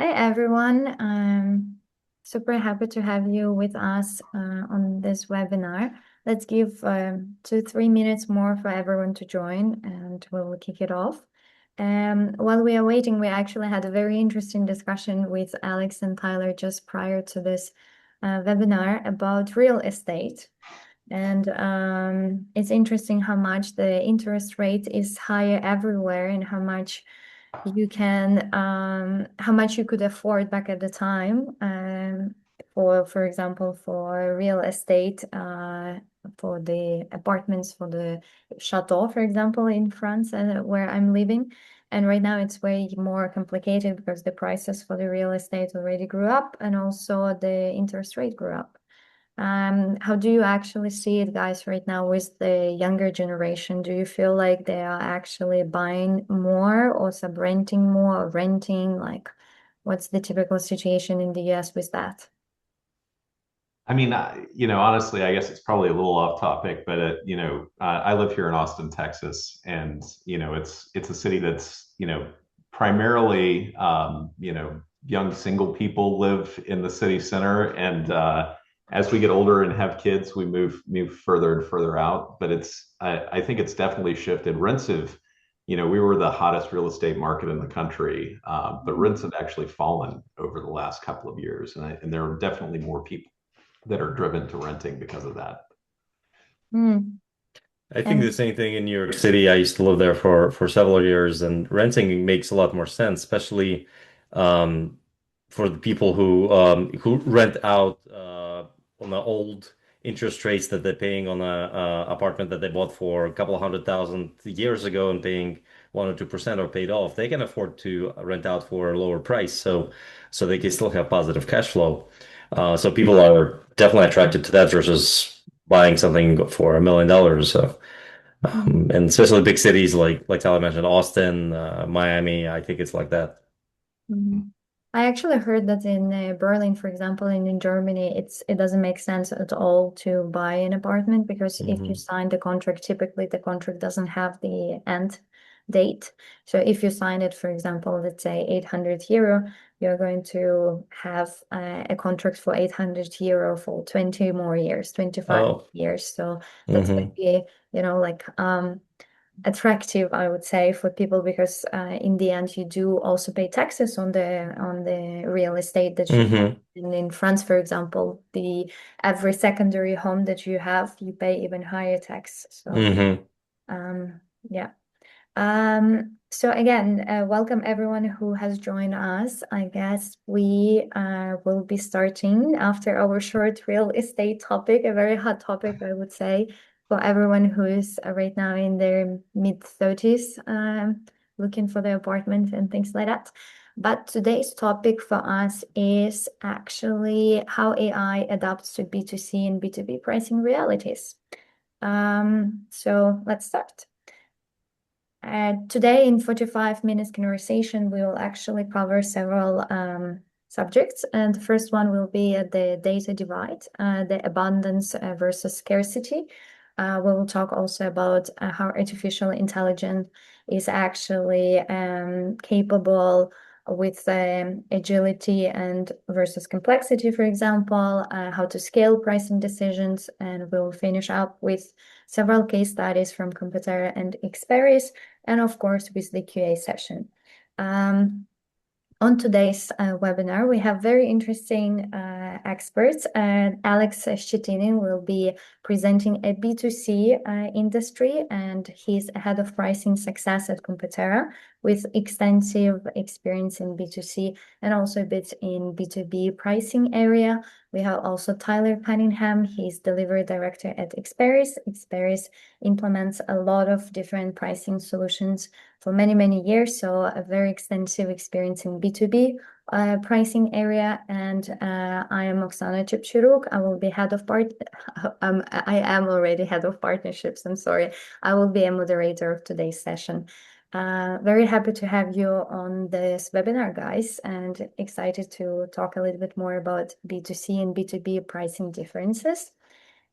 Hi everyone. I'm super happy to have you with us on this webinar. Let's give 2-3 minutes more for everyone to join and we'll kick it off. While we are waiting, we actually had a very interesting discussion with Alex and Tyler just prior to this webinar about real estate. And it's interesting how much the interest rate is higher everywhere and how much how much you could afford back at the time, for example, for real estate, for the apartments, for the chateau, for example, in France, where I'm living. And right now it's way more complicated because the prices for the real estate already grew up and also the interest rate grew up. How do you actually see it, guys, right now with the younger generation? Do you feel like they are actually buying more or sub-renting more or renting? Like, what's the typical situation in the US with that? I mean, honestly, I guess it's probably a little off topic, but I live here in Austin, Texas, and it's a city that's primarily young single people live in the city center, and as we get older and have kids, we move further and further out. But I think it's definitely shifted. We were the hottest real estate market in the country, but rents have actually fallen over the last couple of years, and there are definitely more people that are driven to renting because of that. Mm. I think the And same thing in New York City. I used to live there for several years, and renting makes a lot more sense, especially um, for the people who rent out on the old interest rates that they're paying on a apartment that they bought for a couple of 100,000 years ago and paying 1 or 2% or paid off. They can afford to rent out for a lower price, so they can still have positive cash flow. So people are definitely attracted to that versus buying something for $1 million. So. And especially big cities like Tyler mentioned, Austin, Miami, I think it's like that. Mhm. I actually heard that in Berlin, for example, and in Germany, it doesn't make sense at all to buy an apartment because if you Hmm. sign the contract, typically the contract doesn't have the end date. So if you sign it, for example, let's say €800, you're going to have a contract for €800 for 20 more years, 25 Oh. years. So that's going to Hmm. be, like attractive, I would say, for people because in the end you do also pay taxes on the real estate that you have. Hmm. And in France, for example, the every secondary home that you have, you pay even higher tax. So Hmm. um, yeah. So again, welcome everyone who has joined us. I guess we will be starting after our short real estate topic, a very hot topic, I would say, for everyone who is right now in their mid-30s, looking for the apartment and things like that. But today's topic for us is actually how AI adapts to B2C and B2B pricing realities. So let's start. Today, in 45 minutes conversation, we will actually cover several subjects. And the first one will be the data divide, the abundance versus scarcity. We will talk also about how artificial intelligence is actually capable with agility and versus complexity, for example, how to scale pricing decisions. And we'll finish up with several case studies from Computera and Experis, and of course with the QA session. On today's webinar, we have very interesting experts. Alex Shetinin will be presenting a B2C industry, and he's head of pricing success at Computera with extensive experience in B2C and also a bit in B2B pricing area. We have also Tyler Cunningham. He's delivery director at Experis. Experis implements a lot of different pricing solutions for many, many years. So a very extensive experience in B2B pricing area. And I am Oksana Chipchuruk. I will be head of I am already head of partnerships. I'm sorry. I will be a moderator of today's session. Very happy to have you on this webinar, guys, and excited to talk a little bit more about B2C and B2B pricing differences.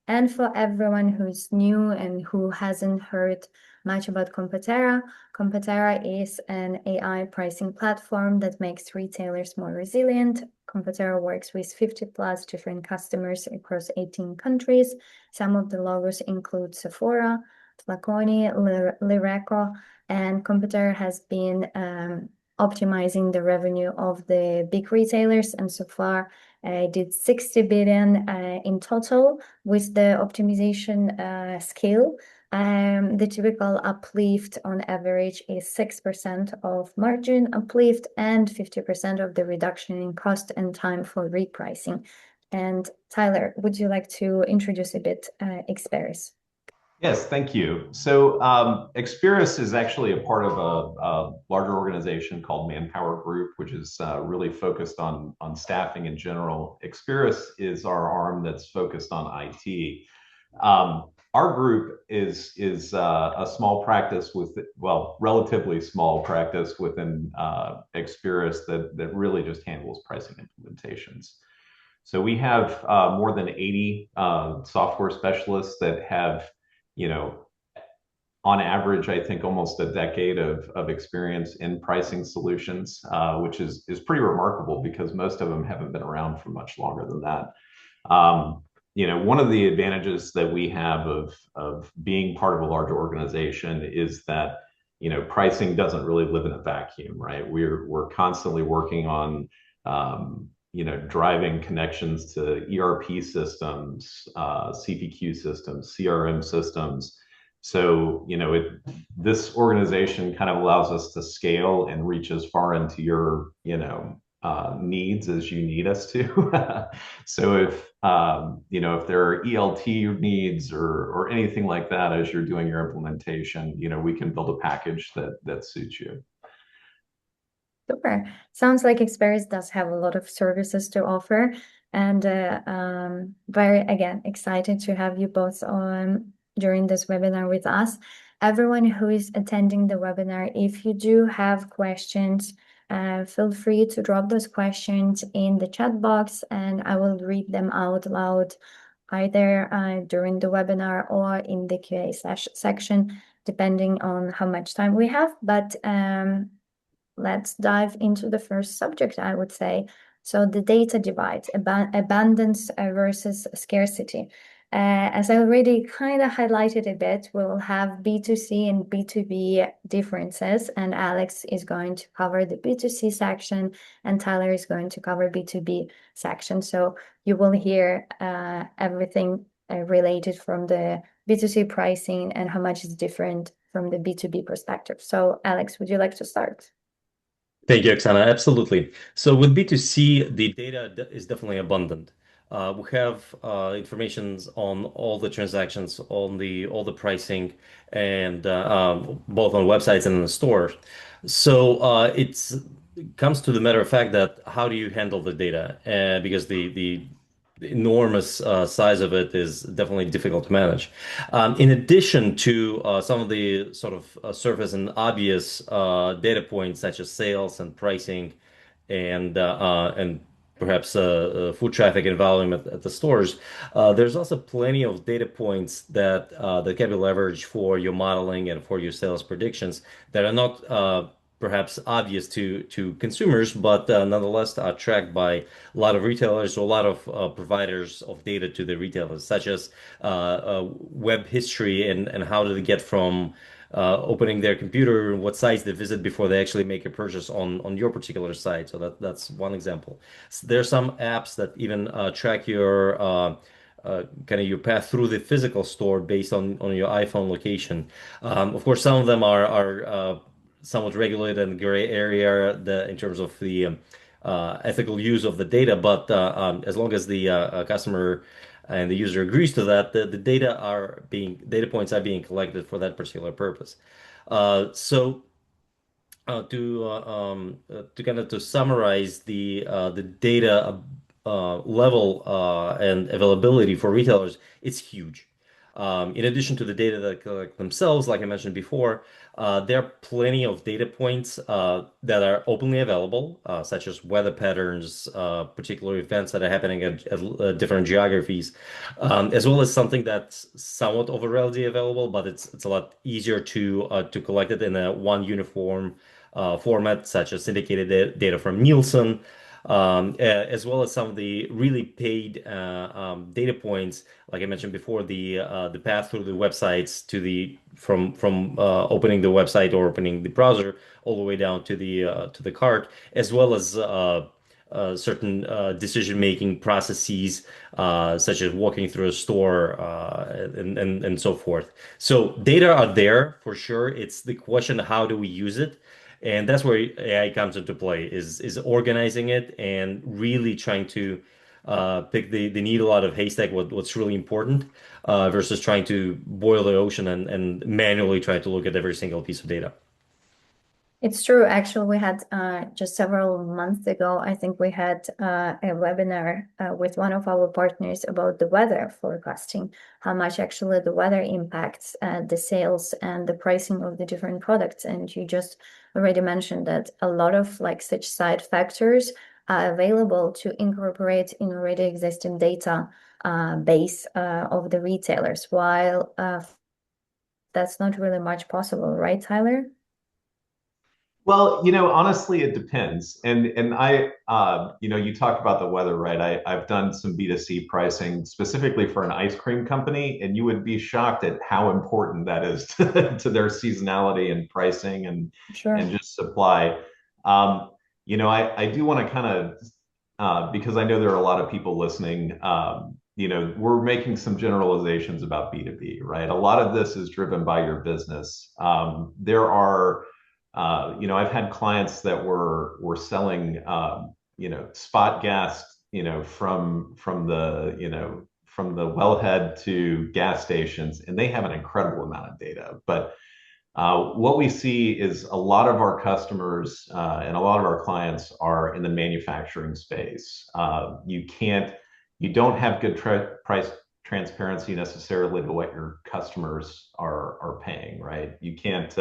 And for everyone who's new and who hasn't heard much about Competera. Competera is an AI pricing platform that makes retailers more resilient. Competera works with 50 plus different customers across 18 countries. Some of the logos include Sephora, Flaconi, Lireco, and Competera has been optimizing the revenue of the big retailers, and so far did 60 billion in total with the optimization scale. The typical uplift on average is 6% of margin uplift and 50% of the reduction in cost and time for repricing. And Tyler, would you like to introduce a bit Experis? Yes, thank you. So Experis is actually a part of a larger organization called Manpower Group, which is really focused on staffing in general. Experis is our arm that's focused on IT. Our group is a small practice with, well, relatively small practice within Experis that really just handles pricing implementations. So we have more than 80 software specialists that have, you know, on average, I think almost a decade of experience in pricing solutions, which is pretty remarkable because most of them haven't been around for much longer than that. One of the advantages that we have of being part of a larger organization is that, pricing doesn't really live in a vacuum, right? We're constantly working on, driving connections to ERP systems, CPQ systems, CRM systems. So, this organization kind of allows us to scale and reach as far into your, needs as you need us to. So if there are ELT needs or anything like that as you're doing your implementation, we can build a package that suits you. Super. Sounds like Experis does have a lot of services to offer, and very, again, excited to have you both on during this webinar with us. Everyone who is attending the webinar, if you do have questions, feel free to drop those questions in the chat box, and I will read them out loud either during the webinar or in the QA section, depending on how much time we have. But let's dive into the first subject, I would say. So the data divide, abundance versus scarcity. As I already kind of highlighted a bit, we will have B2C and B2B differences, and Alex is going to cover the B2C section, and Tyler is going to cover B2B section. So you will hear everything related from the B2C pricing and how much is different from the B2B perspective. So Alex, would you like to start? Thank you, Oksana. Absolutely. So with B2C, the data is definitely abundant. We have information on all the transactions, on all the pricing, and both on websites and in the store. So it comes to the matter of fact that how do you handle the data? Because the enormous size of it is definitely difficult to manage. In addition to some of the sort of surface and obvious data points such as sales and pricing and perhaps foot traffic and volume at the stores, there's also plenty of data points that can be leveraged for your modeling and for your sales predictions that are not perhaps obvious to consumers, but nonetheless are tracked by a lot of retailers or a lot of providers of data to the retailers, such as web history and how do they get from opening their computer and what sites they visit before they actually make a purchase on your particular site. So that's one example. So there are some apps that even track your kind of your path through the physical store based on your iPhone location. Of course, some of them are somewhat regulated in the gray area in terms of the ethical use of the data. But as long as the customer and the user agrees to that, the data points are being collected for that particular purpose. So to kind of to summarize the data level and availability for retailers, it's huge. In addition to the data that collect themselves, like I mentioned before, there are plenty of data points that are openly available, such as weather patterns, particular events that are happening at different geographies, as well as something that's somewhat overly available, but it's a lot easier to collect it in a one uniform format, such as syndicated data from Nielsen, as well as some of the really paid data points, like I mentioned before, the path through the websites to the from opening the website or opening the browser all the way down to the cart, as well as certain decision-making processes, such as walking through a store and so forth. So data are there for sure. It's the question, how do we use it? And that's where AI comes into play, is organizing it and really trying to pick the needle out of haystack, what's really important, versus trying to boil the ocean and manually try to look at every single piece of data. It's true. Actually, we had just several months ago, I think we had a webinar with one of our partners about the weather forecasting, how much actually the weather impacts the sales and the pricing of the different products. And you just already mentioned that a lot of like such side factors are available to incorporate in already existing data base of the retailers, while that's not really much possible, right, Tyler? Well, honestly, it depends. And you talked about the weather, right? I've done some B2C pricing specifically for an ice cream company, and you would be shocked at how important that is to their seasonality and pricing and Sure. just supply. I do want to kind of because I know there are a lot of people listening. We're making some generalizations about B2B, right? A lot of this is driven by your business. There are I've had clients that were selling, spot gas, from the wellhead to gas stations, and they have an incredible amount of data. But what we see is a lot of our customers and a lot of our clients are in the manufacturing space. You don't have good price transparency necessarily to what your customers are paying, right? You can't.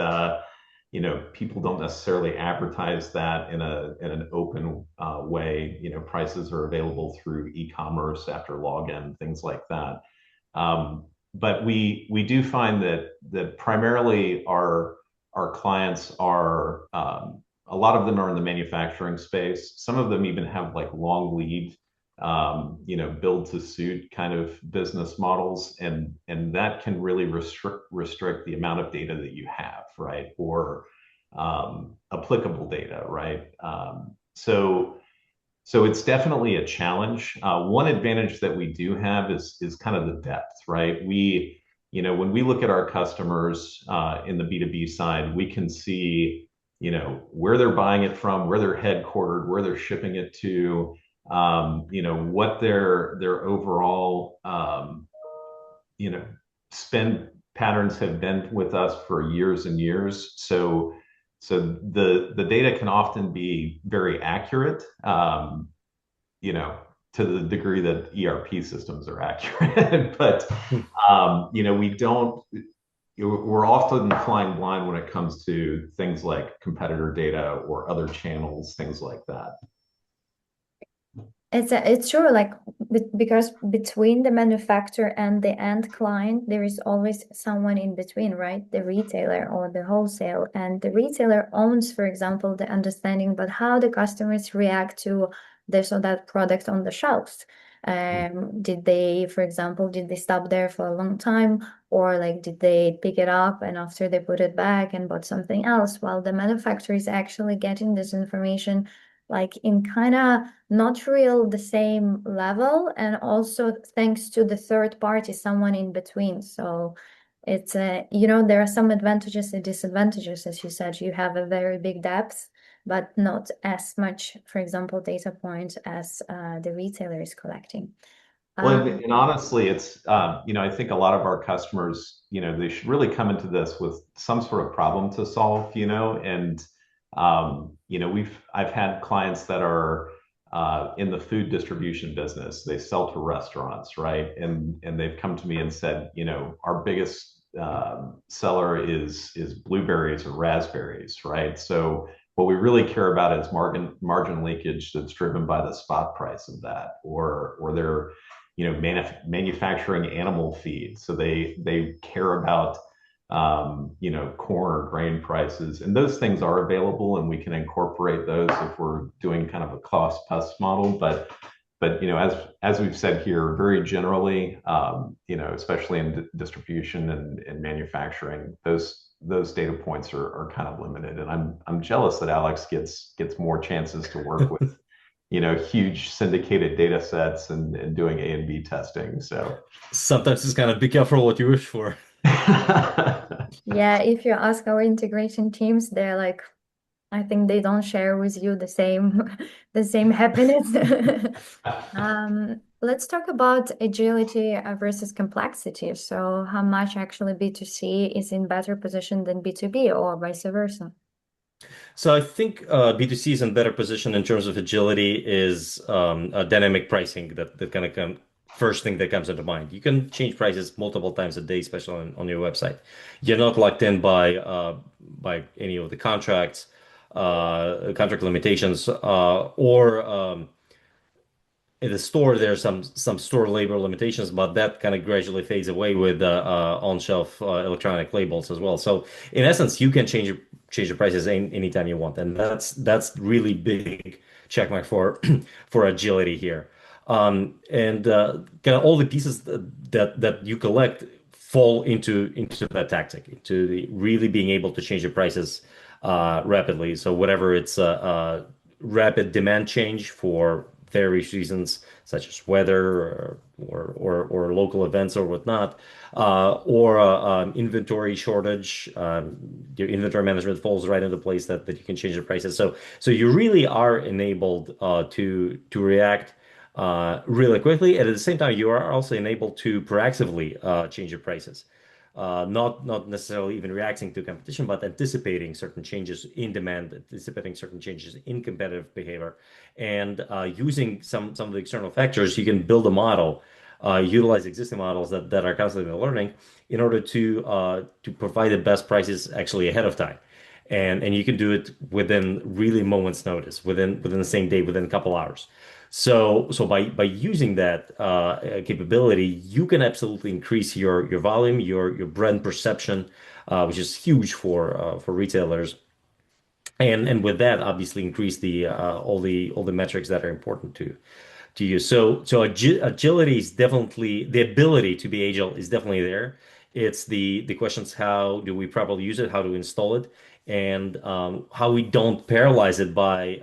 People don't necessarily advertise that in an open way. Prices are available through e-commerce after login, things like that. But we do find that primarily our clients are a lot of them are in the manufacturing space. Some of them even have like long lead, build to suit kind of business models, and that can really restrict the amount of data that you have, right? Or applicable data, right? So it's definitely a challenge. One advantage that we do have is kind of the depth, right? When we look at our customers in the B2B side, we can see, where they're buying it from, where they're headquartered, where they're shipping it to, what their overall, spend patterns have been with us for years and years. So the data can often be very accurate, to the degree that ERP systems are accurate. But we don't. We're often flying blind when it comes to things like competitor data or other channels, things like that. It's true, like because between the manufacturer and the end client, there is always someone in between, right? The retailer or the wholesale, and the retailer owns, for example, the understanding, but how the customers react to this or that product on the shelves. Did they, for example, did they stop there for a long time, or like did they pick it up and after they put it back and bought something else? While the manufacturer is actually getting this information like in kind of not real the same level, and also thanks to the third party, someone in between. So it's there are some advantages and disadvantages. As you said, you have a very big depth, but not as much, for example, data points as the retailer is collecting. Well, and honestly, it's I think a lot of our customers, they should really come into this with some sort of problem to solve, and I've had clients that are in the food distribution business. They sell to restaurants, right? And they've come to me and said, our biggest seller is blueberries or raspberries, right? So what we really care about is margin leakage that's driven by the spot price of that, or they're manufacturing animal feed, so they care about corn or grain prices, and those things are available, and we can incorporate those if we're doing kind of a cost plus model. But as we've said here, very generally, especially in distribution and manufacturing, those data points are kind of limited, and I'm jealous that Alex gets more chances to work with huge syndicated data sets and doing A and B testing. So Sometimes it's kind of be careful what you wish for. Yeah, if you ask our integration teams, they're like, I think they don't share with you the same the same happiness. Let's talk about agility versus complexity. So how much actually B2C is in better position than B2B or vice versa? So I think B2C is in better position in terms of agility is dynamic pricing that kind of first thing that comes into mind. You can change prices multiple times a day, especially on your website. You're not locked in by any of the contract limitations, or in the store there's some store labor limitations, but that kind of gradually fades away with on-shelf electronic labels as well. So in essence, you can change the prices anytime you want, and that's really big check mark for for agility here. And kind of all the pieces that you collect fall into that tactic, into the really being able to change the prices rapidly. So whatever it's rapid demand change for various reasons, such as weather or local events or whatnot, or inventory shortage. Your inventory management falls right into place that you can change the prices. So you really are enabled to react really quickly, and at the same time, you are also enabled to proactively change your prices. Not necessarily even reacting to competition, but anticipating certain changes in demand, anticipating certain changes in competitive behavior, and using some of the external factors. You can build a model, utilize existing models that are constantly learning in order to provide the best prices actually ahead of time. And you can do it within really moments notice, within the same day, within a couple hours. So by using that capability, you can absolutely increase your volume, your brand perception, which is huge for retailers, and with that, obviously increase the all the metrics that are important to you. So agility is definitely, the ability to be agile is definitely there. It's the questions: how do we properly use it? How do we install it? And how we don't paralyze it by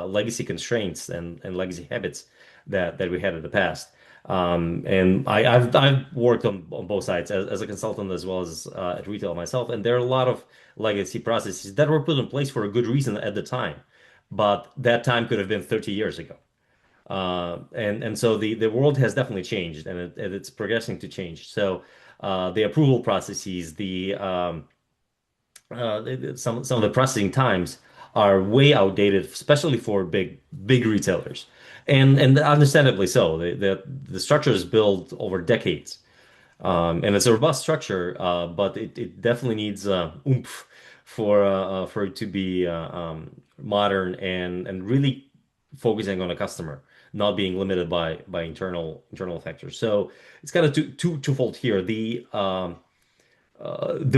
legacy constraints and legacy habits that we had in the past. And I've worked on both sides as a consultant as well as at retail myself, and there are a lot of legacy processes that were put in place for a good reason at the time, but that time could have been 30 years ago. And so the world has definitely changed, and it's progressing to change. So the approval processes, some of the processing times are way outdated, especially for big retailers, and understandably so. The structure is built over decades, and it's a robust structure, but it definitely needs oomph for it to be modern and really focusing on a customer, not being limited by internal factors. So it's kind of twofold here. The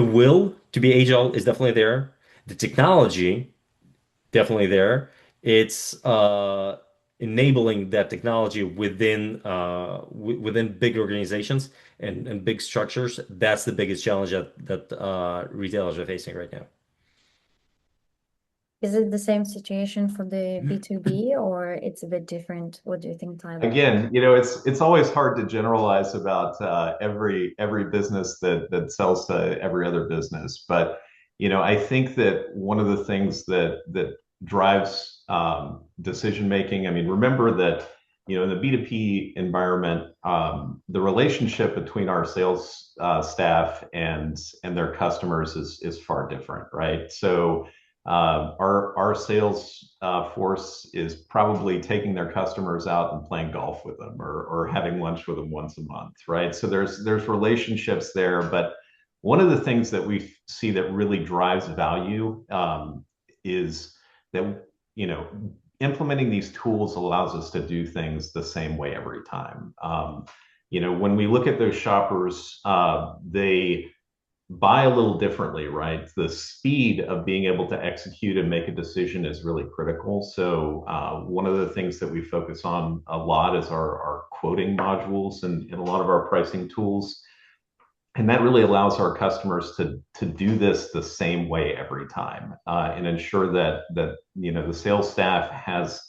will to be agile is definitely there. The technology definitely there. It's enabling that technology within big organizations and big structures. That's the biggest challenge that retailers are facing right now. Is it the same situation for the B2B or it's a bit different? What do you think, Tyler? Again, it's always hard to generalize about every business that sells to every other business. But I think that one of the things that drives decision making. I mean, remember that in the B2P environment, the relationship between our sales staff and their customers is far different, right? So our sales force is probably taking their customers out and playing golf with them, or having lunch with them once a month, right? So there's relationships there, but one of the things that we see that really drives value is that, you know, implementing these tools allows us to do things the same way every time. When we look at those shoppers, they buy a little differently, right? The speed of being able to execute and make a decision is really critical. So one of the things that we focus on a lot is our quoting modules and a lot of our pricing tools. And that really allows our customers to do this the same way every time, and ensure that the sales staff has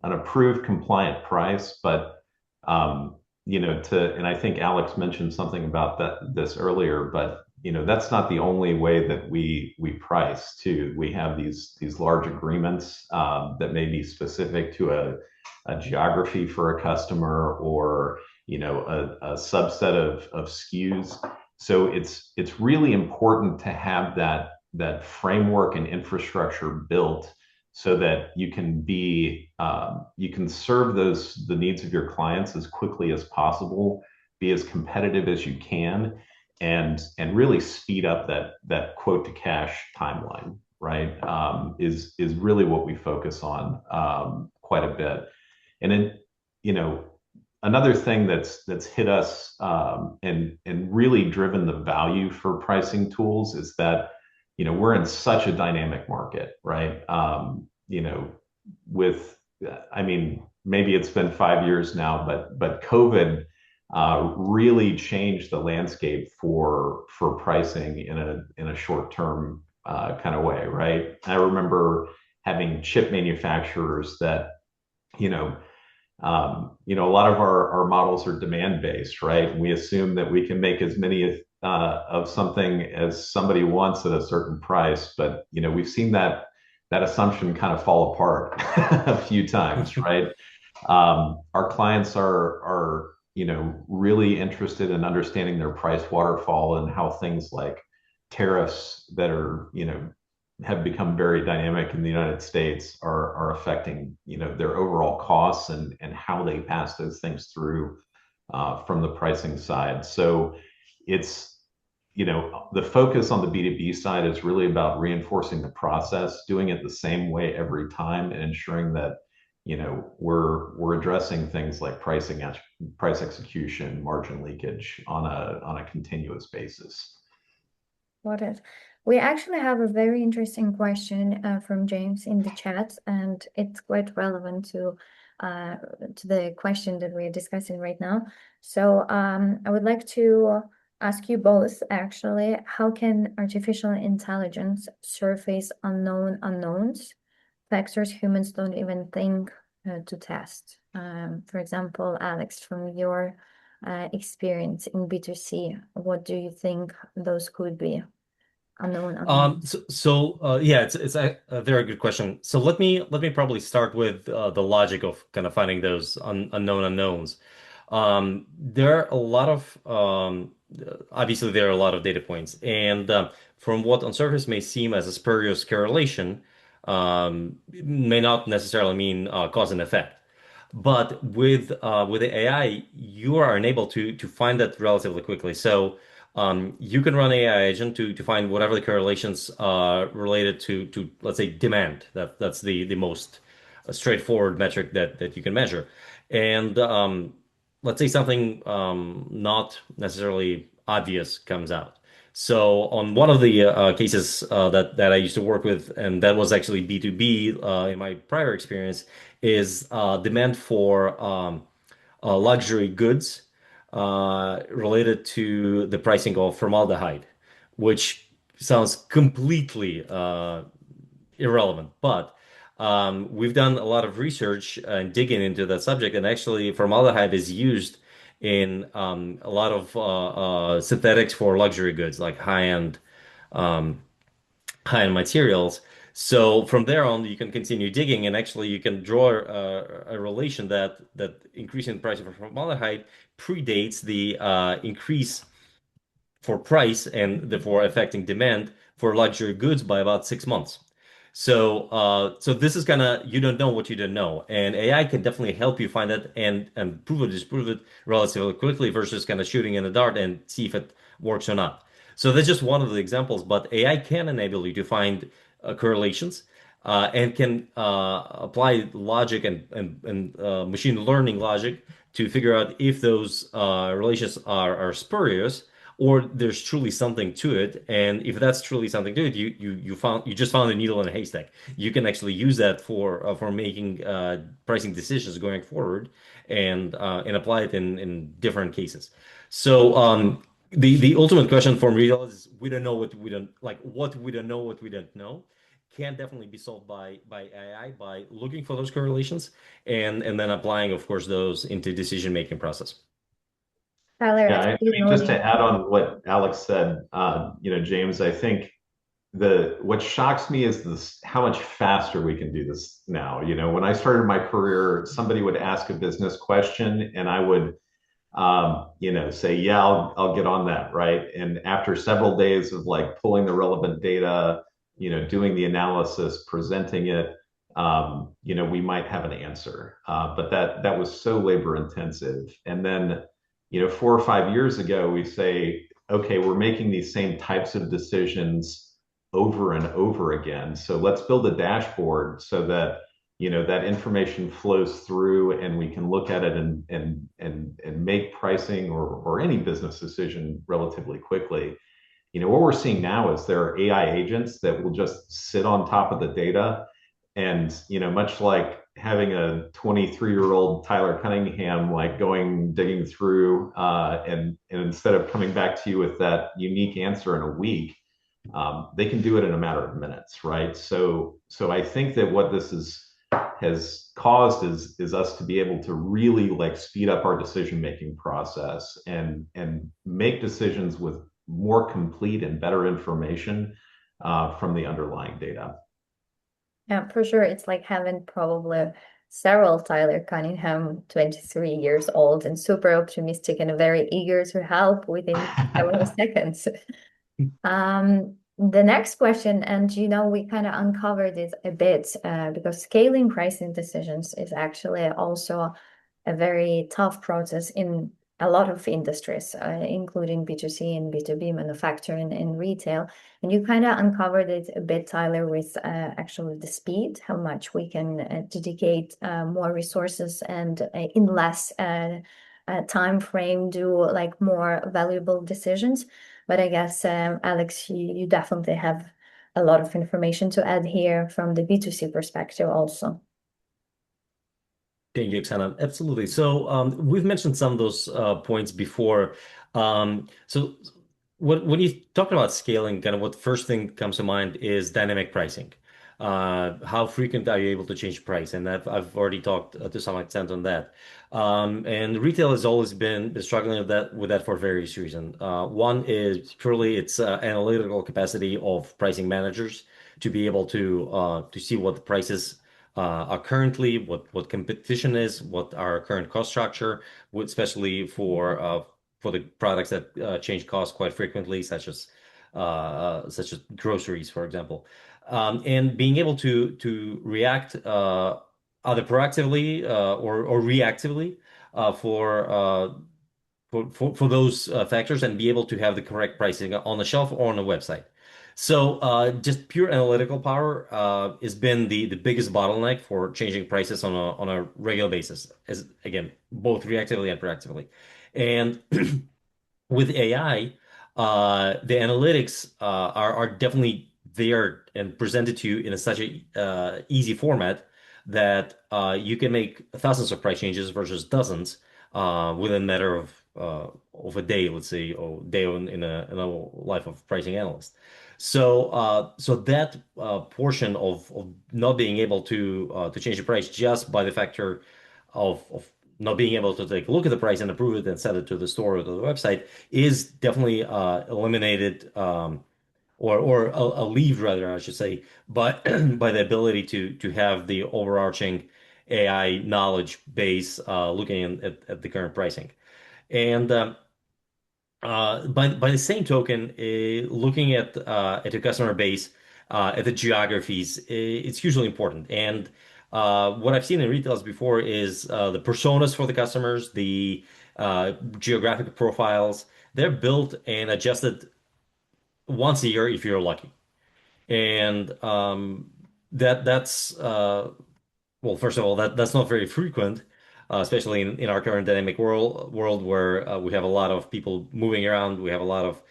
an approved compliant price. But and I think Alex mentioned something about this earlier, but that's not the only way that we price too. We have these large agreements that may be specific to a geography for a customer, or a subset of SKUs. So it's really important to have that framework and infrastructure built so that you can serve the needs of your clients as quickly as possible, be as competitive as you can, and really speed up that quote to cash timeline, right? Is really what we focus on quite a bit. And then, another thing that's hit us, and really driven the value for pricing tools is that we're in such a dynamic market, right? With I mean, maybe it's been 5 years now, but COVID really changed the landscape for pricing in a short term kind of way, right? I remember having chip manufacturers that you know a lot of our models are demand based, right? And we assume that we can make as many of something as somebody wants at a certain price, but we've seen that assumption kind of fall apart a few times, right? Our clients are really interested in understanding their price waterfall, and how things like tariffs that are have become very dynamic in the United States are affecting their overall costs, and how they pass those things through from the pricing side. So it's the focus on the B2B side is really about reinforcing the process, doing it the same way every time, and ensuring that we're addressing things like price execution, margin leakage on a continuous basis. Got it. We actually have a very interesting question from James in the chat, and it's quite relevant to the question that we're discussing right now. So I would like to ask you both, actually, how can artificial intelligence surface unknown unknowns, factors humans don't even think to test? For example, Alex, from your experience in B2C, what do you think those could be? Unknown unknowns. Yeah, it's a very good question. So let me probably start with the logic of kind of finding those unknown unknowns. There are a lot of obviously there are a lot of data points, and from what on surface may seem as a spurious correlation, may not necessarily mean cause and effect. But with the AI, you are enabled to find that relatively quickly. So you can run AI agent to find whatever the correlations related to let's say demand. That's the most straightforward metric that you can measure. And let's say something not necessarily obvious comes out. So on one of the cases that I used to work with, and that was actually B2B in my prior experience, is demand for luxury goods related to the pricing of formaldehyde, which sounds completely irrelevant. But we've done a lot of research and digging into that subject, and actually formaldehyde is used in a lot of synthetics for luxury goods, like um, high-end materials. So from there on, you can continue digging, and actually you can draw a relation that increasing the price of formaldehyde predates the increase for price and therefore affecting demand for luxury goods by about 6 months. So this is kind of you don't know what you don't know, and AI can definitely help you find that and prove it, disprove it relatively quickly versus kind of shooting in the dark and see if it works or not. So that's just one of the examples, but AI can enable you to find correlations and can apply logic and machine learning logic to figure out if those relations are spurious or there's truly something to it. And if that's truly something to it, you just found a needle in a haystack. You can actually use that for making pricing decisions going forward and apply it in different cases. So the ultimate question for retail is we don't know what we don't like what we don't know what we don't know can definitely be solved by AI by looking for those correlations and then applying, of course, those into decision making process. Tyler, Yeah, I actually mean, just noting. to add on what Alex said, James, I think the what shocks me is this how much faster we can do this now. When I started my career, somebody would ask a business question, and I would say, yeah, I'll get on that, right? And after several days of like pulling the relevant data, doing the analysis, presenting it, we might have an answer. But that was so labor intensive. And then, 4 or 5 years ago, we say, okay, we're making these same types of decisions over and over again. So let's build a dashboard so that that information flows through and we can look at it and make pricing or any business decision relatively quickly. What we're seeing now is there are AI agents that will just sit on top of the data and much like having a 23-year-old Tyler Cunningham like going digging through and instead of coming back to you with that unique answer in a week, they can do it in a matter of minutes, right? So I think that what this has caused is us to be able to really like speed up our decision making process and make decisions with more complete and better information from the underlying data. Yeah, for sure. It's like having probably several Tyler Cunningham, 23 years old and super optimistic and very eager to help within several seconds. The next question, and we kind of uncovered it a bit because scaling pricing decisions is actually also a very tough process in a lot of industries, including B2C and B2B manufacturing and retail. And you kind of uncovered it a bit, Tyler, with actually the speed, how much we can dedicate more resources and in less time frame do like more valuable decisions. But I guess, Alex, you definitely have a lot of information to add here from the B2C perspective also. Thank you, Oksana. Absolutely. So we've mentioned some of those points before. So when you talk about scaling, kind of what first thing comes to mind is dynamic pricing. How frequent are you able to change price? And I've already talked to some extent on that. And retail has always been struggling with that for various reasons. One is purely its analytical capacity of pricing managers to be able to see what the prices are currently, what competition is, what our current cost structure, especially for the products that change cost quite frequently, such as groceries, for example, and being able to react either proactively or reactively uh, for uh, for those factors and be able to have the correct pricing on the shelf or on the website. So just pure analytical power has been the biggest bottleneck for changing prices on a regular basis, as again, both reactively and proactively. And with AI, the analytics are definitely there and presented to you in such a easy format that you can make thousands of price changes versus dozens within a matter of a day, let's say, or day in a life of pricing analyst. So that portion of not being able to change the price just by the factor of not being able to take a look at the price and approve it and send it to the store or to the website is definitely eliminated or alleviated rather, I should say, by by the ability to have the overarching AI knowledge base looking at the current pricing. And by the same token, looking at your customer base, at the geographies, it's hugely important. And what I've seen in retailers before is the personas for the customers, the geographic profiles. They're built and adjusted once a year if you're lucky. And that's well, first of all, that's not very frequent, especially in our current dynamic world where we have a lot of people moving around. We have a lot of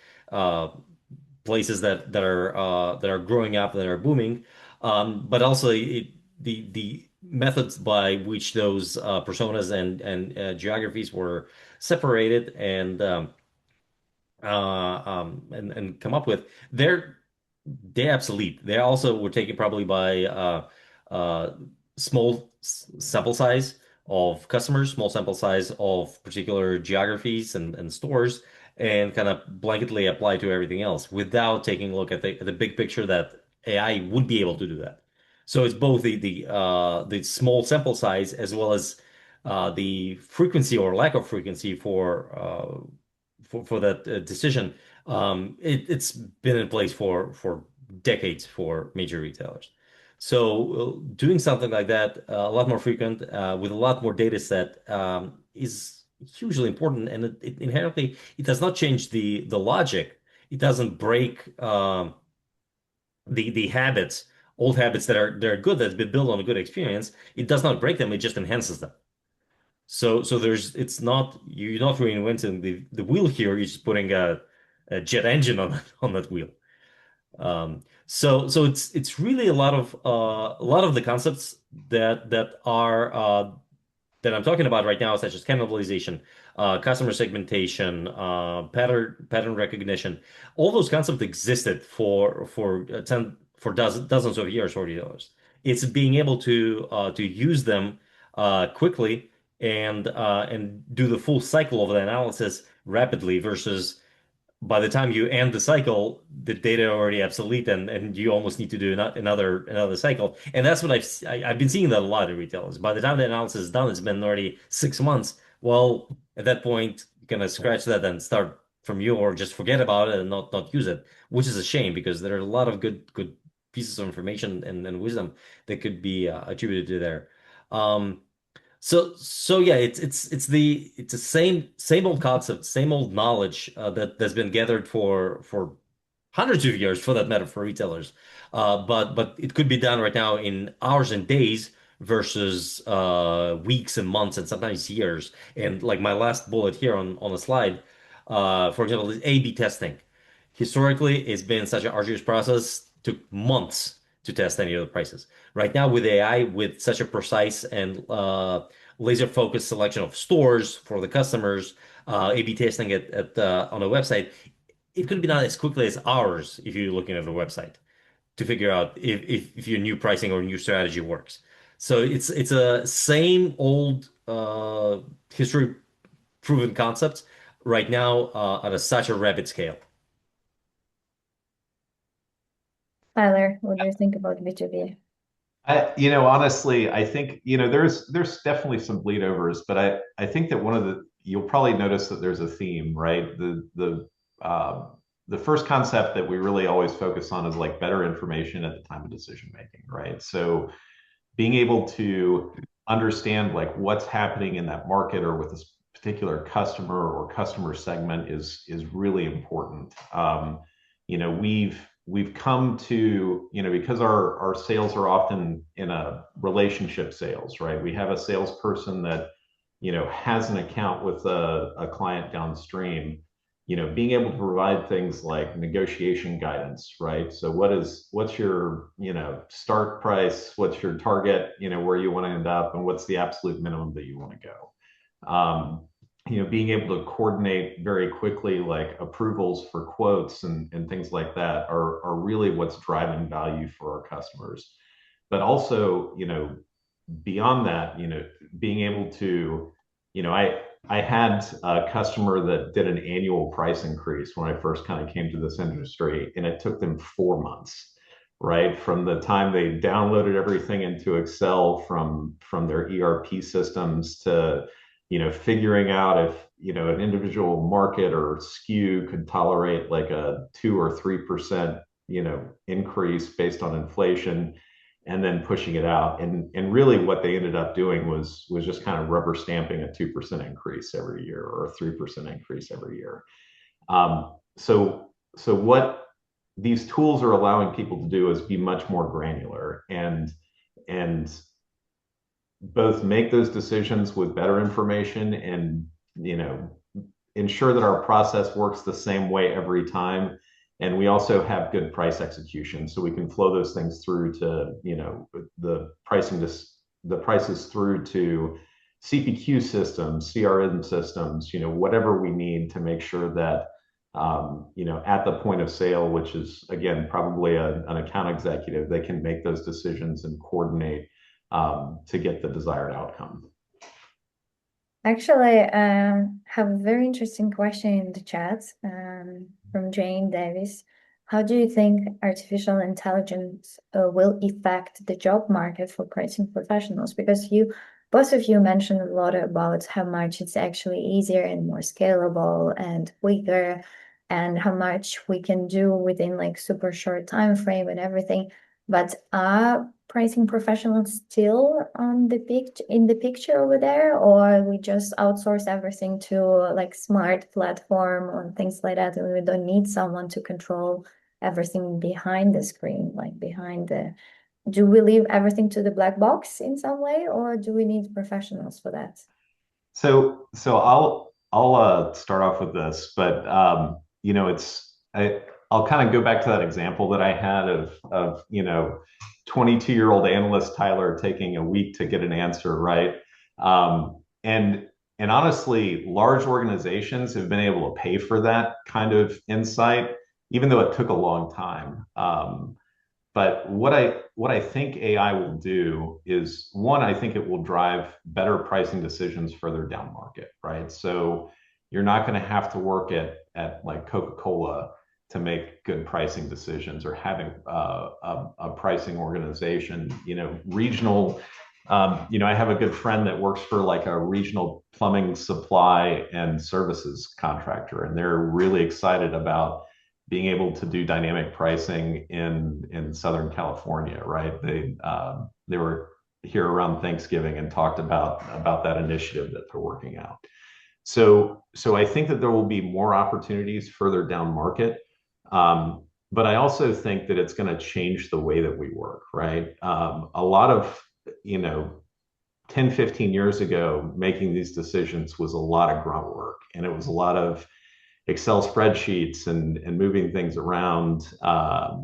places that are growing up, that are booming. But also the methods by which those personas and geographies were separated and come up with, they're obsolete. They also were taken probably by uh, small sample size of customers, small sample size of particular geographies and stores, and kind of blanketly apply to everything else without taking a look at the big picture that AI would be able to do that. So it's both the small sample size as well as the frequency or lack of frequency for that decision. It's been in place for decades for major retailers. So doing something like that a lot more frequent with a lot more data set is hugely important, and it inherently it does not change the logic. It doesn't break the habits, old habits that are good, that's been built on a good experience. It does not break them. It just enhances them. So it's not you're not reinventing the wheel here. You're just putting a jet engine on on that wheel. So it's really a lot of the concepts that I'm talking about right now, such as cannibalization, customer segmentation, pattern recognition. All those concepts existed for dozens of years for retailers. It's being able to use them quickly and do the full cycle of the analysis rapidly versus by the time you end the cycle, the data are already obsolete, and you almost need to do another cycle. And that's what I've been seeing that a lot in retailers. By the time the analysis is done, it's been already 6 months. Well, at that point, you kind of scratch that and start from you, or just forget about it and not use it, which is a shame because there are a lot of good pieces of information and wisdom that could be attributed to there. Um, so yeah, it's the same old concept, same old knowledge that's been gathered for hundreds of years, for that matter, for retailers. But it could be done right now in hours and days versus weeks and months and sometimes years. And like my last bullet here on the slide, for example, is A/B testing. Historically, it's been such an arduous process, took months to test any of the prices. Right now, with AI, with such a precise and laser-focused selection of stores for the customers, A/B testing on a website, it could be done as quickly as hours if you're looking at the website to figure out if your new pricing or new strategy works. So it's a same old history proven concept right now at such a rapid scale. Tyler, what do you think about B2B? Honestly, I think, there's definitely some bleed overs, but I think that you'll probably notice that there's a theme, right? The first concept that we really always focus on is like better information at the time of decision making, right? So being able to understand like what's happening in that market or with this particular customer or customer segment is really important. We've come to, because our sales are often in a relationship sales, right? We have a salesperson that has an account with a client downstream. Being able to provide things like negotiation guidance, right? So what's your start price, what's your target, where you want to end up, and what's the absolute minimum that you want to go. Being able to coordinate very quickly like approvals for quotes and things like that are really what's driving value for our customers. But also, beyond that, being able to, I had a customer that did an annual price increase when I first kind of came to this industry, and it took them 4 months, right? From the time they downloaded everything into Excel from their ERP systems to, figuring out if, an individual market or SKU could tolerate like a 2 or 3% increase based on inflation, and then pushing it out. And really what they ended up doing was just kind of rubber stamping a 2% increase every year or a 3% increase every year. So what these tools are allowing people to do is be much more granular and both make those decisions with better information and ensure that our process works the same way every time. And we also have good price execution, so we can flow those things through to the prices through to CPQ systems, CRM systems, whatever we need to make sure that at the point of sale, which is again probably an account executive, they can make those decisions and coordinate to get the desired outcome. Actually, I have a very interesting question in the chat from Jane Davis. How do you think artificial intelligence will affect the job market for pricing professionals? Because both of you mentioned a lot about how much it's actually easier and more scalable and quicker, and how much we can do within like super short time frame and everything. But are pricing professionals still in the picture over there, or we just outsource everything to like smart platform or things like that, and we don't need someone to control everything behind the screen, like do we leave everything to the black box in some way, or do we need professionals for that? So I'll start off with this, but I'll kind of go back to that example that I had of 22-year-old analyst Tyler taking a week to get an answer, right? And honestly, large organizations have been able to pay for that kind of insight, even though it took a long time. But what I think AI will do is, one, I think it will drive better pricing decisions further down market, right? So you're not going to have to work at like Coca-Cola to make good pricing decisions, or having a pricing organization, regional. I have a good friend that works for like a regional plumbing supply and services contractor, and they're really excited about being able to do dynamic pricing in Southern California, right? They were here around Thanksgiving and talked about that initiative that they're working out. So I think that there will be more opportunities further down market. But I also think that it's going to change the way that we work, right? A lot of, 10, 15 years ago, making these decisions was a lot of grunt work, and it was a lot of Excel spreadsheets and moving things around. That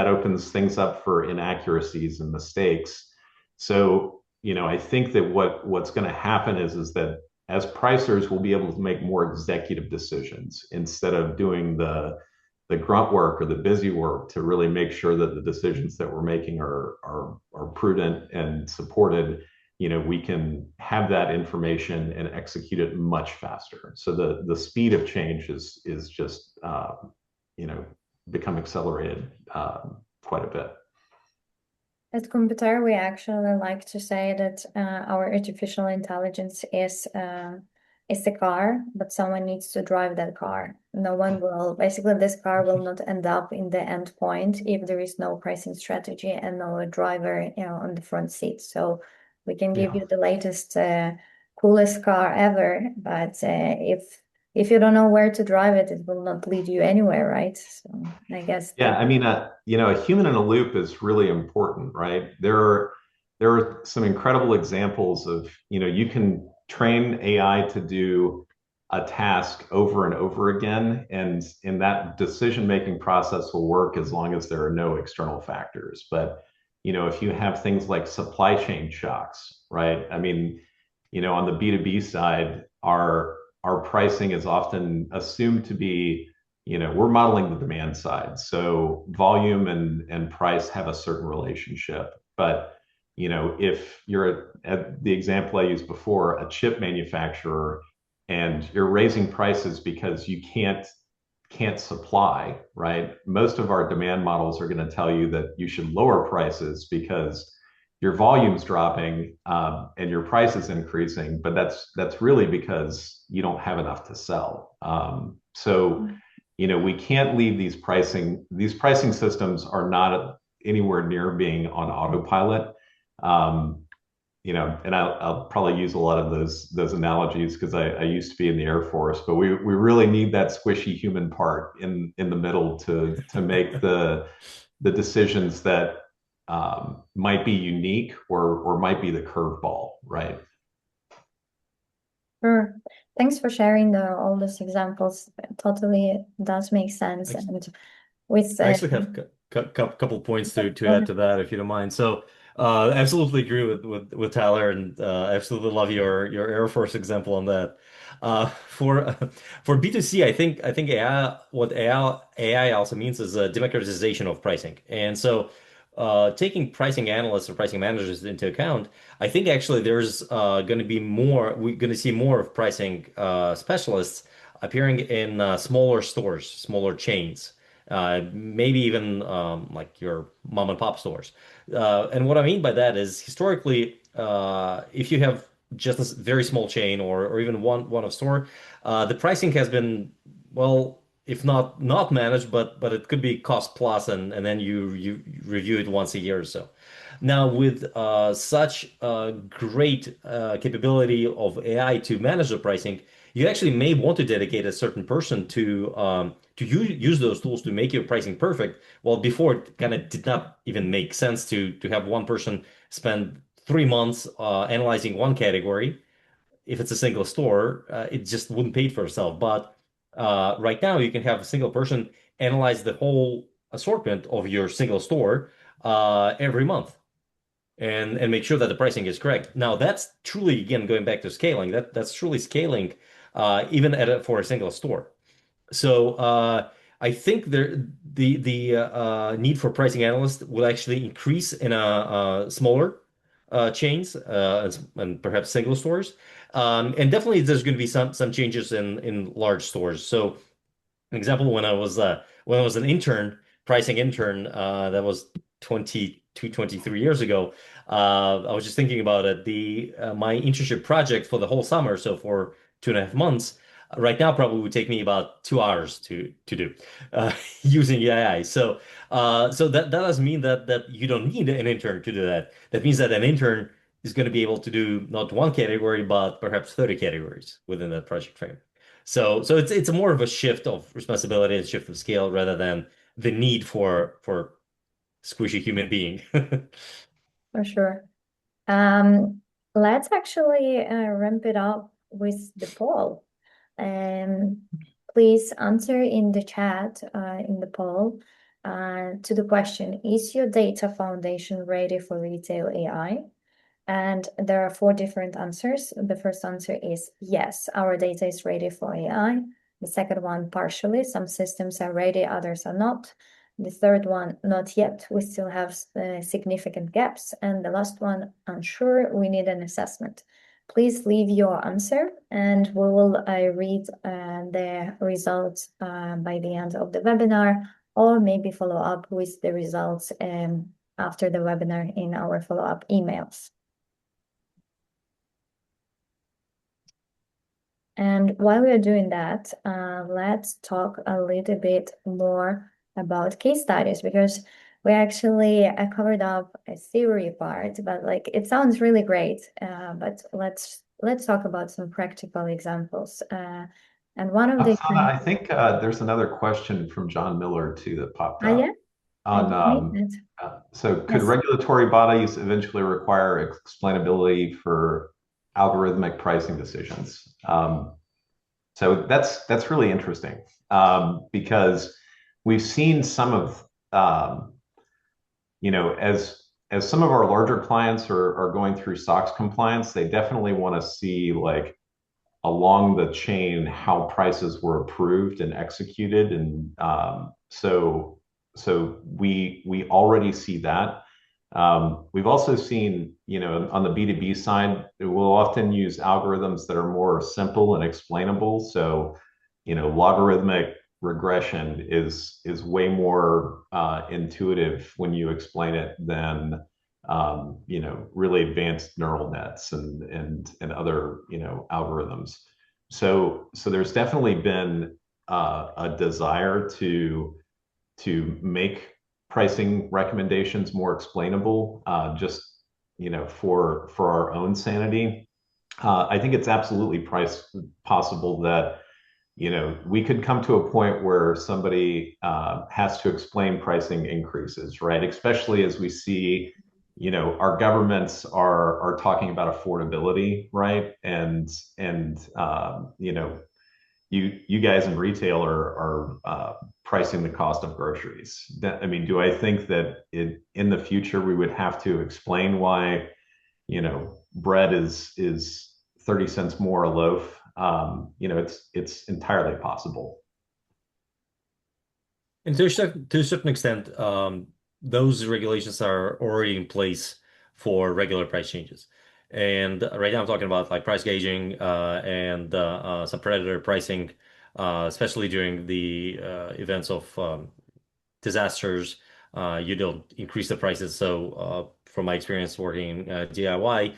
opens things up for inaccuracies and mistakes. So, I think that what's going to happen is that as pricers, we'll be able to make more executive decisions instead of doing the grunt work or the busy work to really make sure that the decisions that we're making are prudent and supported. We can have that information and execute it much faster. So the speed of change is just become accelerated quite a bit. At Computer, we actually like to say that our artificial intelligence is the car, but someone needs to drive that car. No one will, basically this car will not end up in the end point if there is no pricing strategy and no driver, on the front seat. So we can give you the latest, coolest car ever, but if you don't know where to drive it, it will not lead you anywhere, right? So I guess. Yeah, I mean, a human in a loop is really important, right? There are some incredible examples of, you can train AI to do a task over and over again, and in that decision-making process will work as long as there are no external factors. But if you have things like supply chain shocks, right? I mean, on the B2B side, our pricing is often assumed to be, we're modeling the demand side. So volume and price have a certain relationship. But, if you're at the example I used before, a chip manufacturer, and you're raising prices because you can't supply, right? Most of our demand models are going to tell you that you should lower prices because your volume's dropping, and your price is increasing, but that's really because you don't have enough to sell. So we can't leave these pricing systems are not anywhere near being on autopilot. Um, and I'll probably use a lot of those analogies because I used to be in the Air Force, but we really need that squishy human part in the middle to make the decisions that might be unique or might be the curveball, right? Sure. Thanks for sharing all those examples. It totally does make sense. Ex- And with I actually have a couple points to add to that, if you don't mind. So, absolutely agree with Tyler, and absolutely love your Air Force example on that. For for B2C, I think AI also means is a democratization of pricing, and so taking pricing analysts or pricing managers into account, I think actually there's going to be more. We're going to see more of pricing specialists appearing in smaller stores, smaller chains, maybe even like your mom and pop stores. And what I mean by that is historically, if you have just a very small chain or even one of store, the pricing has been, well, if not managed, but it could be cost plus, and then you review it once a year or so. Now, with such great capability of AI to manage the pricing, you actually may want to dedicate a certain person to use those tools to make your pricing perfect. Well, before it kind of did not even make sense to have one person spend 3 months analyzing one category. If it's a single store, it just wouldn't pay for itself. But right now, you can have a single person analyze the whole assortment of your single store every month and make sure that the pricing is correct. Now, that's truly, again, going back to scaling, that's truly scaling even for a single store. So I think the need for pricing analysts will actually increase in smaller chains and perhaps single stores. And definitely there's going to be some changes in large stores. So an example, when I was an intern, pricing intern, that was 22, 23 years ago. I was just thinking about it. The My internship project for the whole summer, so for 2.5 months, right now probably would take me about 2 hours to do using AI. So that doesn't mean that you don't need an intern to do that. That means that an intern is going to be able to do not one category, but perhaps 30 categories within that project frame. So it's a more of a shift of responsibility and shift of scale rather than the need for squishy human being. for sure. Um, let's actually ramp it up with the poll. Um, please answer in the chat, in the poll, to the question, is your data foundation ready for retail AI? And there are 4 different answers. The first answer is yes, our data is ready for AI. The second one, partially. Some systems are ready, others are not. The third one, not yet. We still have significant gaps. And the last one, unsure. We need an assessment. Please leave your answer and we will read the results by the end of the webinar, or maybe follow up with the results after the webinar in our follow-up emails. And while we are doing that, let's talk a little bit more about case studies, because we actually covered up a theory part, but like it sounds really great. But let's talk about some practical examples. And one of the Oksana, I think there's another question from John Miller too that popped yeah, up I on did mean it. so could Yes. regulatory bodies eventually require explainability for algorithmic pricing decisions? So that's really interesting because we've seen some of as some of our larger clients are going through SOX compliance, they definitely want to see like along the chain how prices were approved and executed, and so we already see that. We've also seen, on the B2B side, we'll often use algorithms that are more simple and explainable. So, logarithmic regression is way more intuitive when you explain it than really advanced neural nets and other, algorithms. So there's definitely been a desire to make pricing recommendations more explainable, just for our own sanity. I think it's absolutely possible that we could come to a point where somebody has to explain pricing increases, right? Especially as we see, our governments are talking about affordability, right? And you guys in retail are pricing the cost of groceries. I mean, do I think that in the future we would have to explain why, bread is 30 cents more a loaf? It's entirely possible. And to a certain extent, those regulations are already in place for regular price changes. And right now, I'm talking about like price gauging and some predator pricing, especially during the events of disasters. You don't increase the prices. So, from my experience working DIY,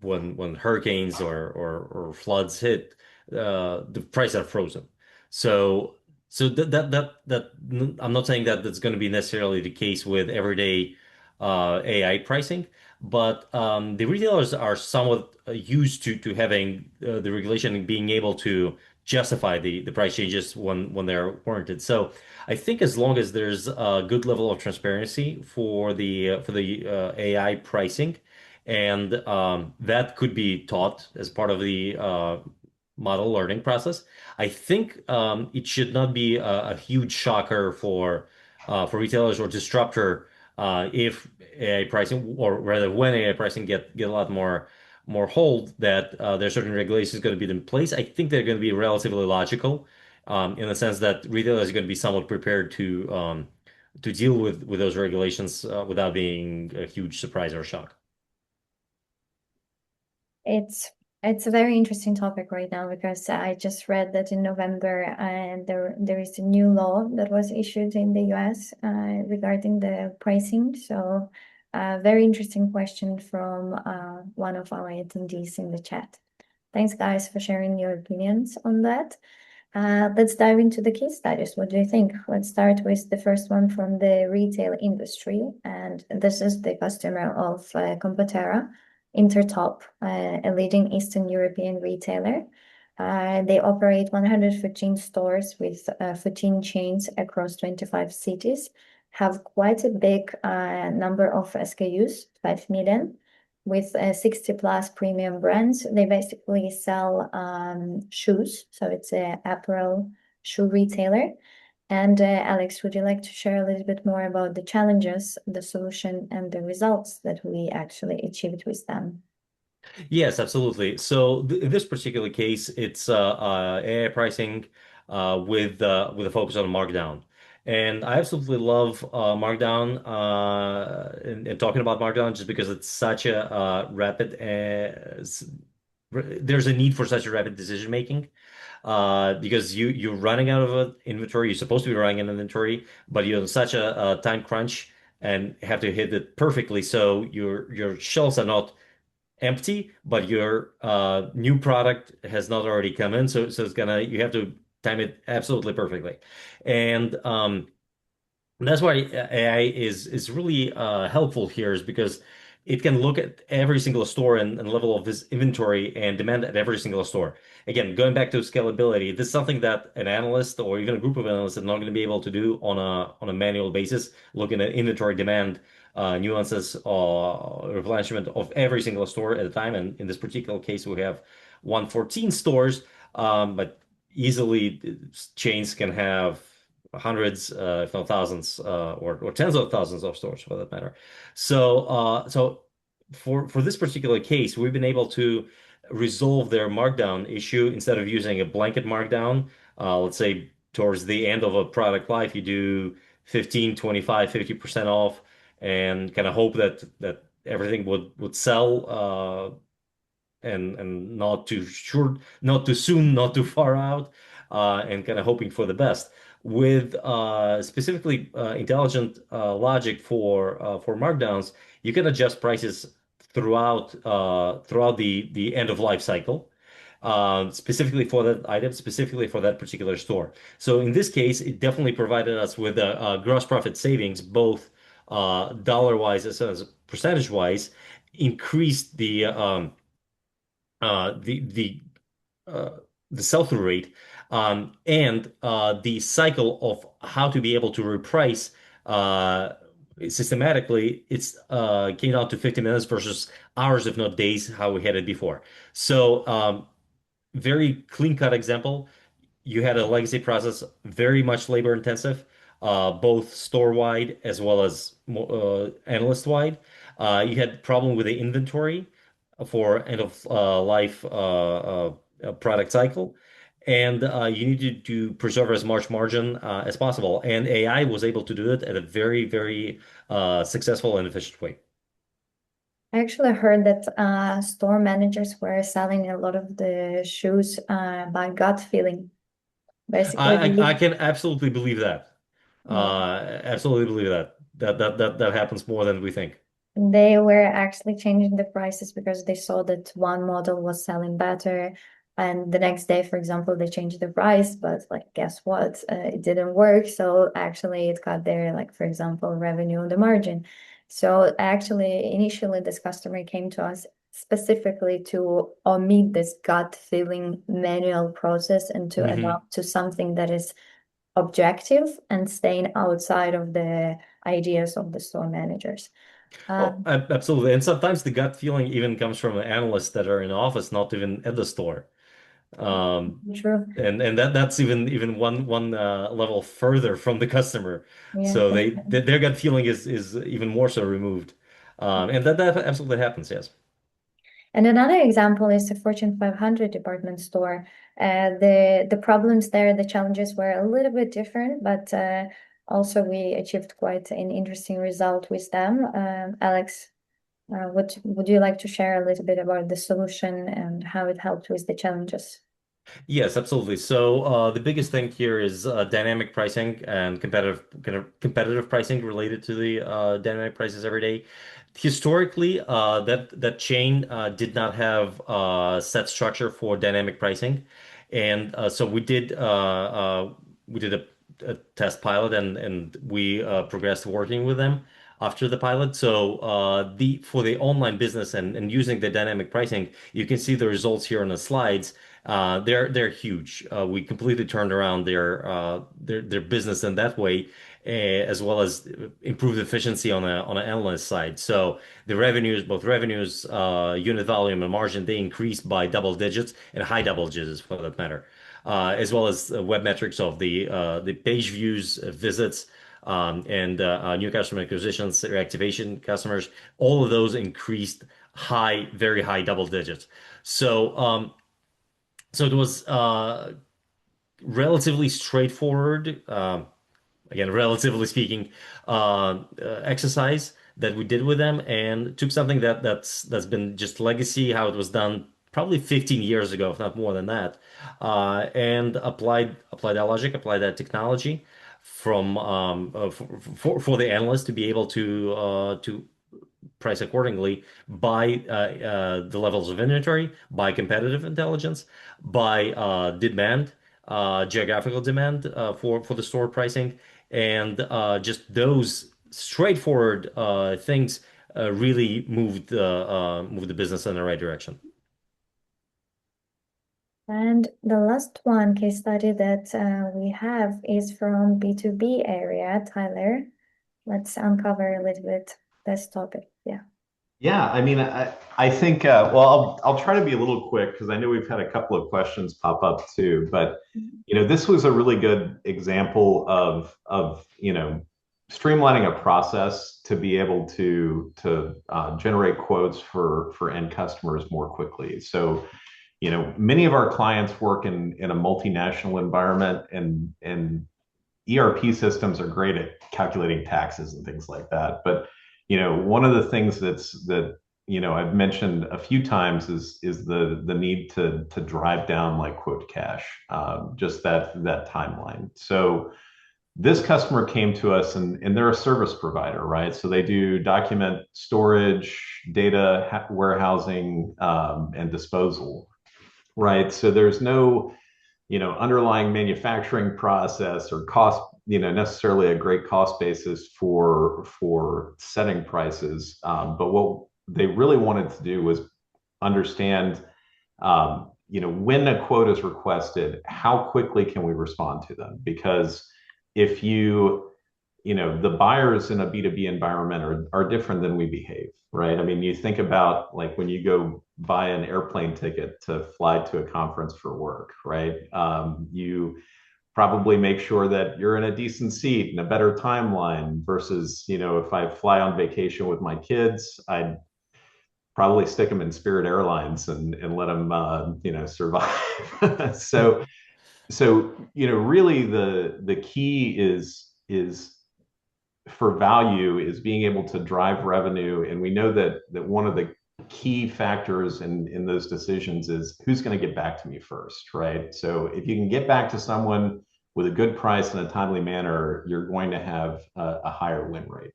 when hurricanes or floods hit, the prices are frozen. So that I'm not saying that that's going to be necessarily the case with everyday AI pricing, but the retailers are somewhat used to having the regulation and being able to justify the price changes when they're warranted. So I think as long as there's a good level of transparency for the AI pricing, and that could be taught as part of the model learning process. I think it should not be a huge shocker for retailers or disruptor if AI pricing, or rather when AI pricing get a lot more hold, that there are certain regulations going to be in place. I think they're going to be relatively logical in the sense that retailers are going to be somewhat prepared to deal with those regulations without being a huge surprise or shock. It's a very interesting topic right now because I just read that in November there is a new law that was issued in the US regarding the pricing. So very interesting question from one of our attendees in the chat. Thanks, guys, for sharing your opinions on that. Let's dive into the case studies. What do you think? Let's start with the first one from the retail industry. And this is the customer of Compotera, Intertop, a leading Eastern European retailer. They operate 115 stores with 14 chains across 25 cities, have quite a big number of SKUs, 5 million, with 60 plus premium brands. They basically sell shoes, so it's a apparel shoe retailer. And Alex, would you like to share a little bit more about the challenges, the solution, and the results that we actually achieved with them? Yes, absolutely. So th in this particular case, it's AI pricing with a focus on markdown. And I absolutely love Markdown and talking about Markdown just because it's such a rapid, there's a need for such a rapid decision making because you're running out of inventory. You're supposed to be running an inventory, but you're in such a time crunch and have to hit it perfectly. So your shelves are not empty, but your new product has not already come in. So it's gonna, you have to time it absolutely perfectly. And that's why AI is really helpful here, is because it can look at every single store and level of this inventory and demand at every single store. Again, going back to scalability, this is something that an analyst or even a group of analysts are not going to be able to do on a manual basis, looking at inventory demand, nuances, replenishment of every single store at a time. And in this particular case, we have 114 stores, but easily chains can have hundreds, if not thousands, or tens of thousands of stores for that matter. So for this particular case, we've been able to resolve their markdown issue. Instead of using a blanket markdown, let's say towards the end of a product life, you do 15, 25, 50% off, and kind of hope that everything would sell. And not too short, not too soon, not too far out, and kind of hoping for the best. With specifically intelligent logic for markdowns, you can adjust prices throughout the end of life cycle. specifically for that item, specifically for that particular store. So in this case, it definitely provided us with a gross profit savings, both dollar-wise as well as percentage-wise, increased uh, the the uh, the sell-through rate, and the cycle of how to be able to reprice uh, systematically. It's came down to 50 minutes versus hours, if not days, how we had it before. So very clean-cut example. You had a legacy process, very much labor intensive, both store-wide as well as analyst-wide. You had problem with the inventory for end of life product cycle, and you needed to preserve as much margin as possible. And AI was able to do it at a very, very successful and efficient way. I actually heard that store managers were selling a lot of the shoes by gut feeling. Basically, I can absolutely believe that. Absolutely believe that. That happens more than we think. they were actually changing the prices because they saw that one model was selling better. And the next day, for example, they changed the price, but like, guess what? It didn't work. So actually, it got their, like, for example, revenue on the margin. So actually, initially, this customer came to us specifically to omit this gut feeling manual process and to Hmm. adopt to something that is objective and staying outside of the ideas of the store managers. Oh, Um, absolutely. And sometimes the gut feeling even comes from analysts that are in office, not even at the store. Um, True. and that's even one level further from the customer. Yeah, So definitely. their gut feeling is even more so removed. And that absolutely happens, yes. And another example is the Fortune 500 department store. The problems there, the challenges were a little bit different, but also we achieved quite an interesting result with them. Alex, would you like to share a little bit about the solution and how it helped with the challenges? Yes, absolutely. So the biggest thing here is dynamic pricing and competitive pricing related to the dynamic prices every day. Historically, that chain did not have set structure for dynamic pricing, and so we did a test pilot, and we progressed working with them after the pilot. So the for the online business and using the dynamic pricing, you can see the results here on the slides. They're huge. We completely turned around their business in that way, as well as improved efficiency on an analyst side. So the revenues, both revenues, unit volume, and margin, they increased by double digits and high double digits for that matter, as well as web metrics of the page views, visits. And new customer acquisitions, reactivation customers, all of those increased high, very high double digits. So so it was relatively straightforward, again, relatively speaking, exercise that we did with them, and took something that's been just legacy, how it was done probably 15 years ago, if not more than that, and applied that logic, applied that technology from for the analyst to be able to price accordingly by the levels of inventory, by competitive intelligence, by demand, geographical demand for the store pricing, and just those straightforward things really moved the business in the right direction. And the last one case study that we have is from B2B area. Tyler, let's uncover a little bit this topic. Yeah. Yeah, I mean, I think well, I'll try to be a little quick because I know we've had a couple of questions pop up too. But this was a really good example of streamlining a process to be able to generate quotes for end customers more quickly. So many of our clients work in a multinational environment, and ERP systems are great at calculating taxes and things like that. But one of the things that I've mentioned a few times is the need to drive down like quote cash, just that timeline. So this customer came to us, and they're a service provider, right? So they do document storage, data warehousing, and disposal. right? So there's no, underlying manufacturing process or cost, necessarily a great cost basis for setting prices. But what they really wanted to do was understand, when a quote is requested, how quickly can we respond to them? Because if the buyers in a B2B environment are different than we behave, right? I mean, you think about like when you go buy an airplane ticket to fly to a conference for work, right? You probably make sure that you're in a decent seat and a better timeline versus, if I fly on vacation with my kids, I'd probably stick them in Spirit Airlines and let them, survive. So really the key is for value is being able to drive revenue. And we know that one of the key factors in those decisions is who's going to get back to me first, right? So if you can get back to someone with a good price in a timely manner, you're going to have a higher win rate.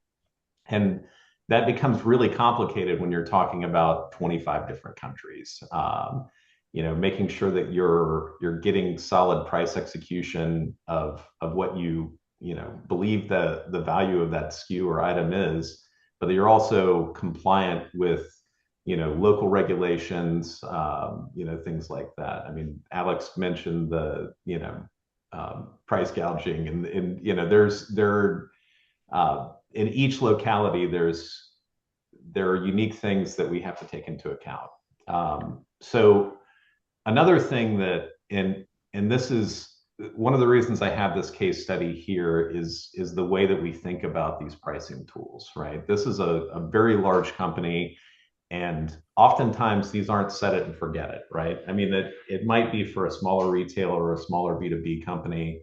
And that becomes really complicated when you're talking about 25 different countries. Making sure that you're getting solid price execution of what believe the value of that SKU or item is, but that you're also compliant with local regulations, things like that. I mean, Alex mentioned the price gouging, and in each locality there are unique things that we have to take into account. So another thing and this is one of the reasons I have this case study here is the way that we think about these pricing tools, right? This is a very large company, and oftentimes these aren't set it and forget it, right? I mean, it might be for a smaller retailer or a smaller B2B company,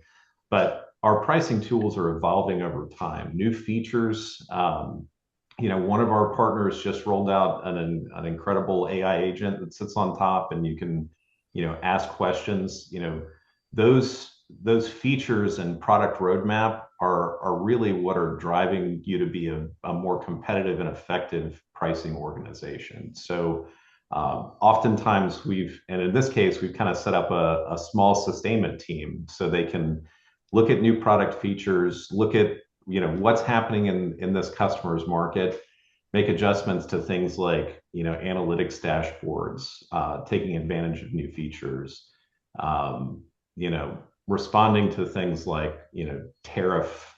but our pricing tools are evolving over time. New features. One of our partners just rolled out an incredible AI agent that sits on top, and you can, ask questions. Those features and product roadmap are really what are driving you to be a more competitive and effective pricing organization. So oftentimes and in this case, we've kind of set up a small sustainment team so they can look at new product features, look at what's happening in this customer's market, make adjustments to things like analytics dashboards, taking advantage of new features, um, responding to things like tariff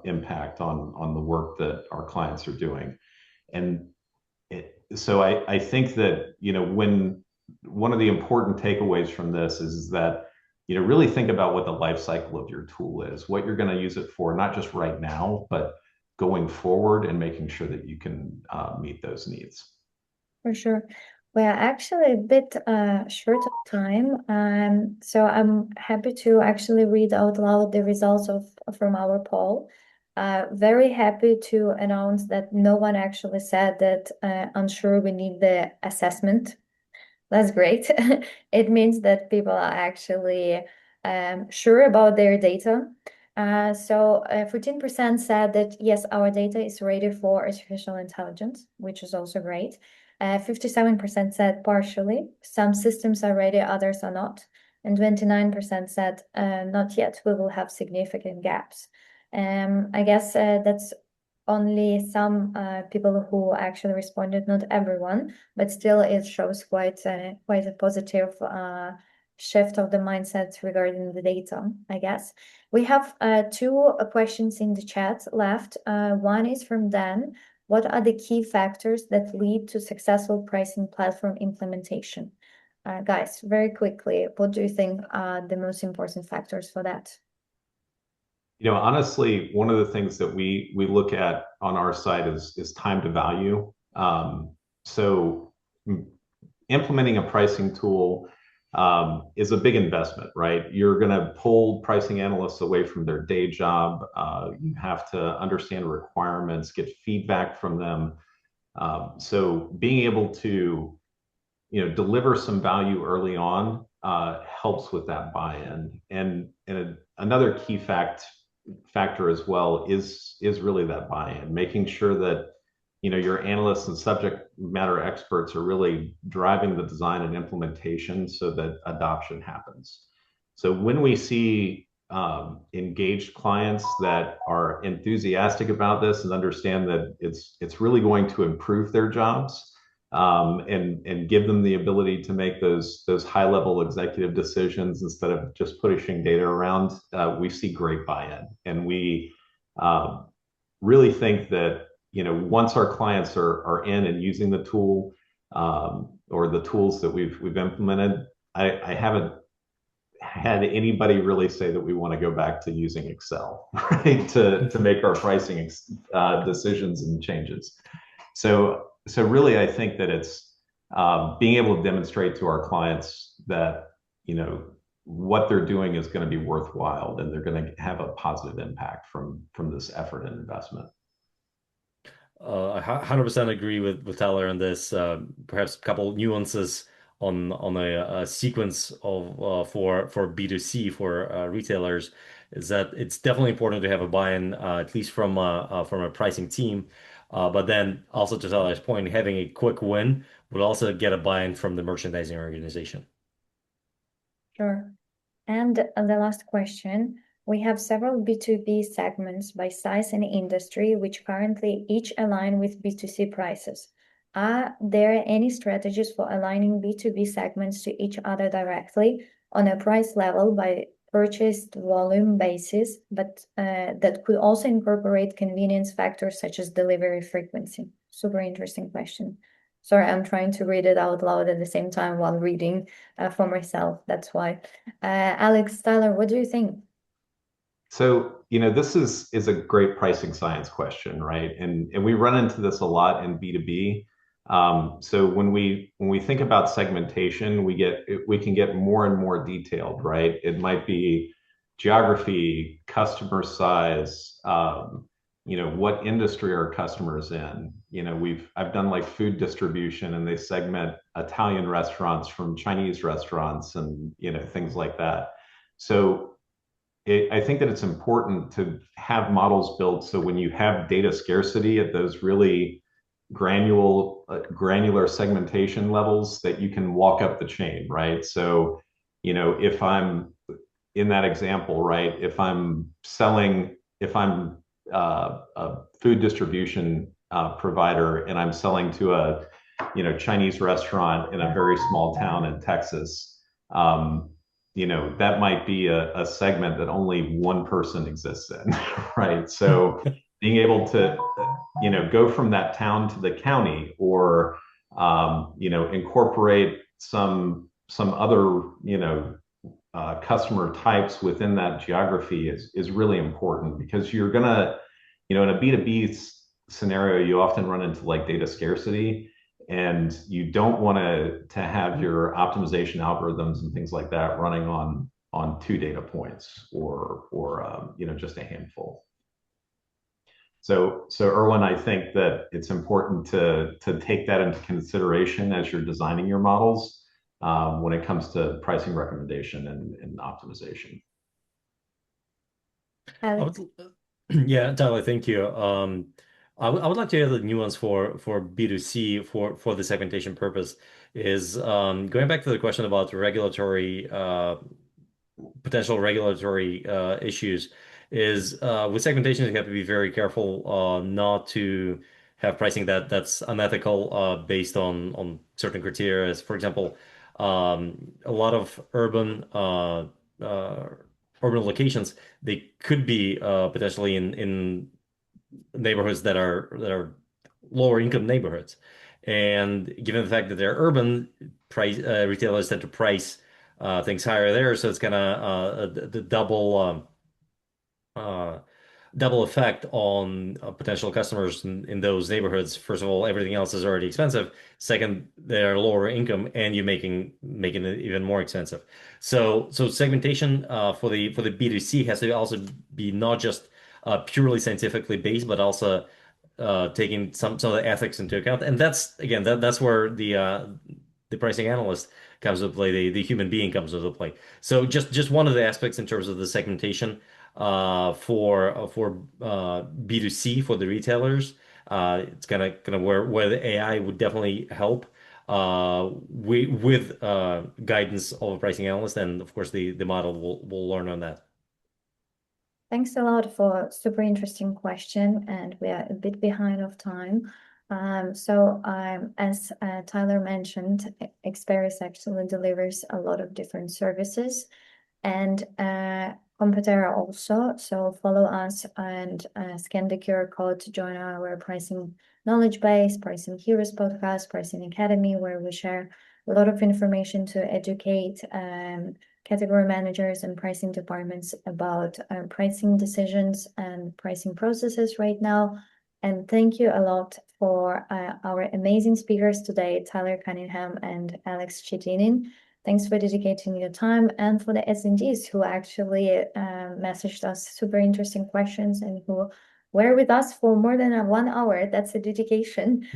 impact on the work that our clients are doing. And so I think that when one of the important takeaways from this is that really think about what the life cycle of your tool is, what you're going to use it for, not just right now, but going forward, and making sure that you can meet those needs. For sure. We're actually a bit short of time, so I'm happy to actually read out loud the results from our poll. Very happy to announce that no one actually said that unsure we need the assessment. That's great. It means that people are actually sure about their data. So 14% said that yes, our data is ready for artificial intelligence, which is also great. 57% said partially. Some systems are ready, others are not. And 29% said not yet, we will have significant gaps. I guess that's only some people who actually responded, not everyone, but still it shows quite a positive shift of the mindset regarding the data, I guess. We have two questions in the chat left. One is from Dan. What are the key factors that lead to successful pricing platform implementation? Guys, very quickly, what do you think are the most important factors for that? Honestly, one of the things that we look at on our side is time to value. So implementing a pricing tool is a big investment, right? You're going to pull pricing analysts away from their day job. You have to understand requirements, get feedback from them. So being able to, deliver some value early on helps with that buy-in. And another key factor as well is really that buy-in, making sure that your analysts and subject matter experts are really driving the design and implementation so that adoption happens. So when we see engaged clients that are enthusiastic about this and understand that it's really going to improve their jobs, and give them the ability to make those high level executive decisions instead of just pushing data around, we see great buy-in, and we um, really think that once our clients are in and using the tool, or the tools that we've implemented, I haven't had anybody really say that we want to go back to using Excel, right, to make our pricing decisions and changes. So really, I think that it's being able to demonstrate to our clients that what they're doing is going to be worthwhile, and they're going to have a positive impact from this effort and investment. I 100% agree with Tyler on this. Perhaps a couple nuances on a sequence of for B2C for retailers is that it's definitely important to have a buy-in, at least from a pricing team. But then also to Tyler's point, having a quick win would also get a buy-in from the merchandising organization. Sure. And the last question, we have several B2B segments by size and industry, which currently each align with B2C prices. Are there any strategies for aligning B2B segments to each other directly on a price level by purchased volume basis, but that could also incorporate convenience factors such as delivery frequency? Super interesting question. Sorry, I'm trying to read it out loud at the same time while reading for myself. That's why. Alex, Tyler, what do you think? So, this is a great pricing science question, right? And we run into this a lot in B2B. So when we think about segmentation, we can get more and more detailed, right? It might be geography, customer size, what industry are customers in. I've done like food distribution, and they segment Italian restaurants from Chinese restaurants, and things like that. So I think that it's important to have models built so when you have data scarcity at those really granular segmentation levels, that you can walk up the chain, right? So, if I'm in that example, right, if I'm a food distribution provider, and I'm selling to a Chinese restaurant in a very small town in Texas, that might be a segment that only one person exists in, right? So being able to, go from that town to the county, or, incorporate some other, customer types within that geography is really important, because you're gonna, in a B2B scenario, you often run into like data scarcity, and you don't want to have your optimization algorithms and things like that running on two data points, or just a handful. So Erwin, I think that it's important to take that into consideration as you're designing your models, when it comes to pricing recommendation and optimization. I would, Alex? yeah, Tyler, thank you. I would like to hear the nuance for B2C for the segmentation purpose is going back to the question about regulatory potential regulatory issues is with segmentation you have to be very careful not to have pricing that's unethical based on certain criteria. As for example, a lot of uh, urban locations, they could be potentially in neighborhoods that are lower income neighborhoods. And given the fact that they're urban, price retailers tend to price things higher there, so it's kind of the uh, double effect on potential customers in those neighborhoods. First of all, everything else is already expensive. Second, they're lower income, and you're making it even more expensive. So segmentation for the B2C has to also be not just purely scientifically based, but also taking some of the ethics into account. And that's again that's where the pricing analyst comes into play, the human being comes into play. So just one of the aspects in terms of the segmentation for B2C for the retailers. It's gonna where the AI would definitely help with guidance of a pricing analyst, and of course the model will learn on that. Thanks a lot for a super interesting question, and we are a bit behind of time. As Tyler mentioned, Experis actually delivers a lot of different services, and Competera also. So follow us and scan the QR code to join our pricing knowledge base, Pricing Heroes podcast, Pricing Academy, where we share a lot of information to educate category managers and pricing departments about pricing decisions and pricing processes right now. And thank you a lot for our amazing speakers today, Tyler Cunningham and Alex Chitinin. Thanks for dedicating your time, and for the SMGs who actually messaged us super interesting questions and who were with us for more than 1 hour. That's a dedication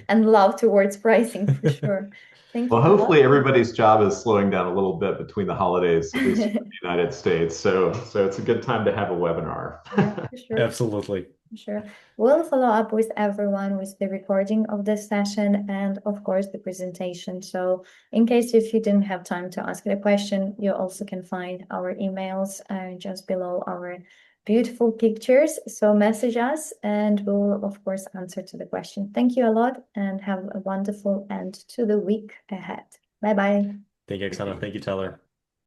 and love towards pricing for sure. Thank Well, you a lot. hopefully everybody's job is slowing down a little bit between the holidays, at least in the United States. So it's a good time to have a webinar. Yeah, for sure. Absolutely. Sure. We'll follow up with everyone with the recording of this session and, of course, the presentation. So in case if you didn't have time to ask the question, you also can find our emails just below our beautiful pictures. So message us and we'll, of course, answer to the question. Thank you a lot and have a wonderful end to the week ahead. Bye-bye. Thank you, Oksana. Thank you, Tyler.